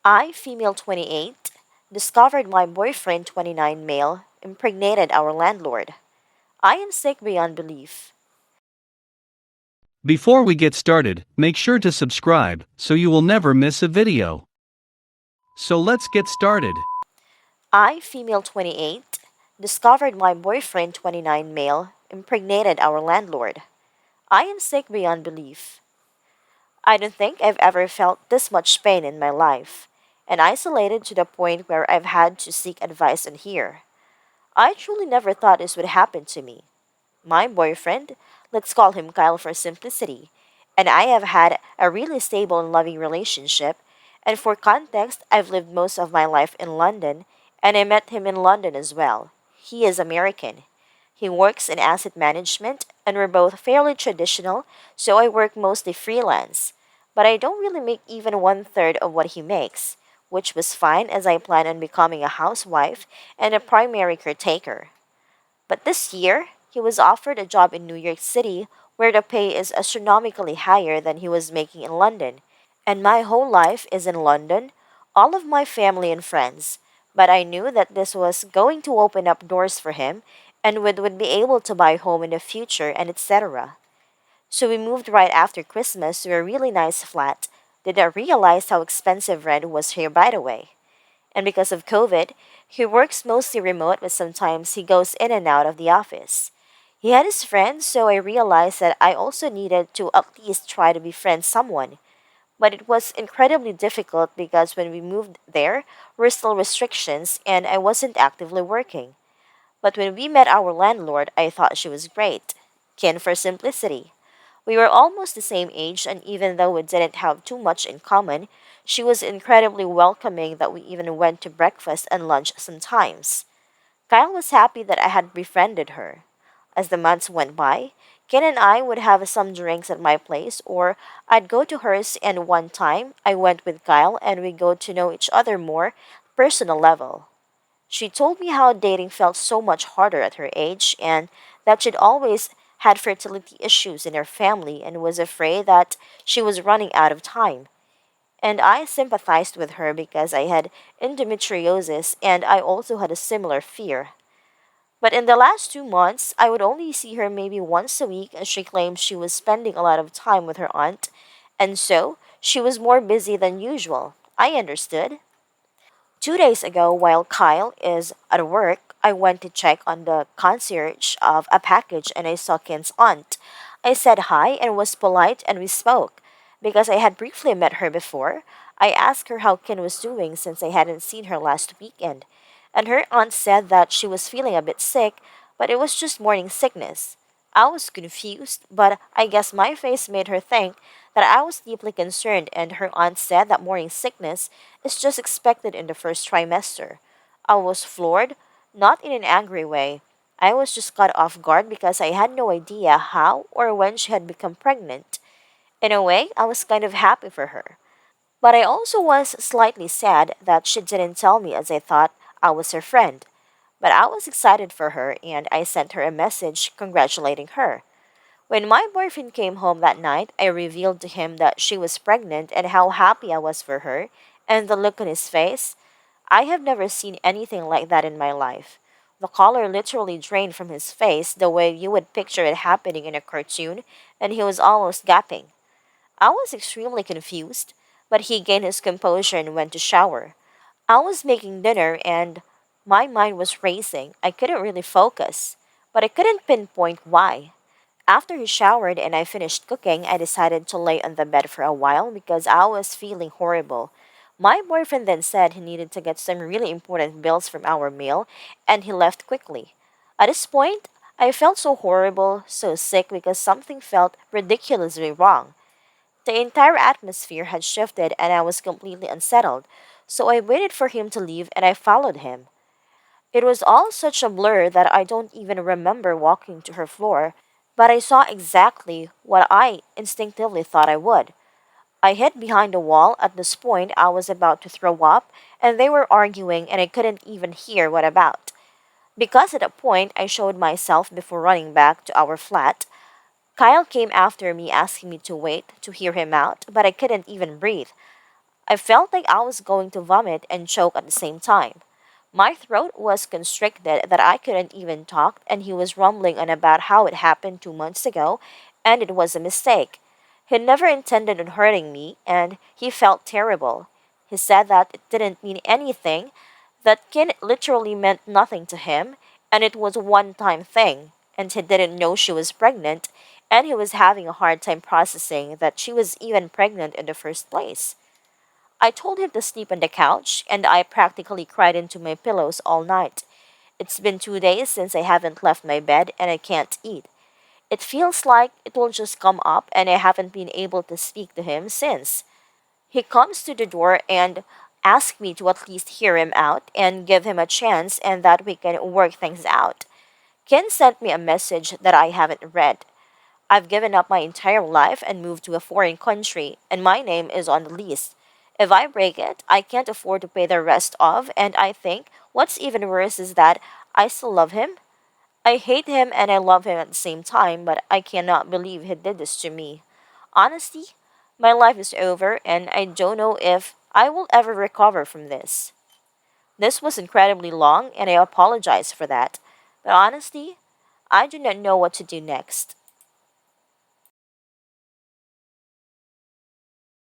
I, female 28, discovered my boyfriend 29 male impregnated our landlord. I am sick beyond belief. Before we get started, make sure to subscribe so you will never miss a video. So let's get started. I, female 28, discovered my boyfriend 29 male impregnated our landlord. I am sick beyond belief. I don't think I've ever felt this much pain in my life, and isolated to the point where I've had to seek advice and hear. I truly never thought this would happen to me. My boyfriend, let's call him Kyle for simplicity, and I have had a really stable and loving relationship, and for context, I've lived most of my life in London, and I met him in London as well. He is American. He works in asset management, and we're both fairly traditional, so I work mostly freelance. But I don't really make even one third of what he makes, which was fine as I plan on becoming a housewife and a primary caretaker. But this year, he was offered a job in New York City where the pay is astronomically higher than he was making in London. And my whole life is in London, all of my family and friends. But I knew that this was going to open up doors for him and would be able to buy a home in the future and etc. So we moved right after Christmas to a really nice flat. Did not realize how expensive rent was here, by the way. And because of COVID, he works mostly remote, but sometimes he goes in and out of the office. He had his friends, so I realized that I also needed to at least try to befriend someone. But it was incredibly difficult because when we moved there, were still restrictions and I wasn't actively working. But when we met our landlord, I thought she was great. Kin for simplicity. We were almost the same age, and even though we didn't have too much in common, she was incredibly welcoming that we even went to breakfast and lunch sometimes. Kyle was happy that I had befriended her. As the months went by, Ken and I would have some drinks at my place, or I'd go to hers, and one time I went with Kyle and we got to know each other more personal level. She told me how dating felt so much harder at her age and that she'd always had fertility issues in her family and was afraid that she was running out of time. And I sympathized with her because I had endometriosis and I also had a similar fear. But in the last 2 months, I would only see her maybe once a week as she claimed she was spending a lot of time with her aunt, and so she was more busy than usual. I understood. 2 days ago, while Kyle is at work, I went to check on the concierge of a package and I saw Ken's aunt. I said hi and was polite and we spoke. Because I had briefly met her before, I asked her how Ken was doing since I hadn't seen her last weekend. And her aunt said that she was feeling a bit sick, but it was just morning sickness. I was confused, but I guess my face made her think that I was deeply concerned, and her aunt said that morning sickness is just expected in the first trimester. I was floored, not in an angry way. I was just caught off guard because I had no idea how or when she had become pregnant. In a way, I was kind of happy for her. But I also was slightly sad that she didn't tell me as I thought I was her friend. But I was excited for her and I sent her a message congratulating her. When my boyfriend came home that night, I revealed to him that she was pregnant and how happy I was for her, and the look on his face. I have never seen anything like that in my life. The color literally drained from his face the way you would picture it happening in a cartoon, and he was almost gapping. I was extremely confused, but he gained his composure and went to shower. I was making dinner and my mind was racing. I couldn't really focus, but I couldn't pinpoint why. After he showered and I finished cooking, I decided to lay on the bed for a while because I was feeling horrible. My boyfriend then said he needed to get some really important bills from our meal and he left quickly. At this point, I felt so horrible, so sick because something felt ridiculously wrong. The entire atmosphere had shifted and I was completely unsettled, so I waited for him to leave and I followed him. It was all such a blur that I don't even remember walking to her floor, but I saw exactly what I instinctively thought I would. I hid behind a wall. At this point, I was about to throw up, and they were arguing, and I couldn't even hear what about. Because at that point, I showed myself before running back to our flat. Kyle came after me asking me to wait to hear him out, but I couldn't even breathe. I felt like I was going to vomit and choke at the same time. My throat was constricted that I couldn't even talk, and he was rumbling on about how it happened 2 months ago, and it was a mistake. He never intended on hurting me, and he felt terrible. He said that it didn't mean anything, that Kin literally meant nothing to him, and it was a one-time thing, and he didn't know she was pregnant, and he was having a hard time processing that she was even pregnant in the first place. I told him to sleep on the couch, and I practically cried into my pillows all night. It's been 2 days since I haven't left my bed, and I can't eat. It feels like it will just come up, and I haven't been able to speak to him since. He comes to the door and asks me to at least hear him out and give him a chance and that we can work things out. Ken sent me a message that I haven't read. I've given up my entire life and moved to a foreign country, and my name is on the list. If I break it, I can't afford to pay the rest of, and I think what's even worse is that I still love him. I hate him and I love him at the same time, but I cannot believe he did this to me. Honestly, my life is over, and I don't know if I will ever recover from this. This was incredibly long, and I apologize for that. But honestly, I do not know what to do next.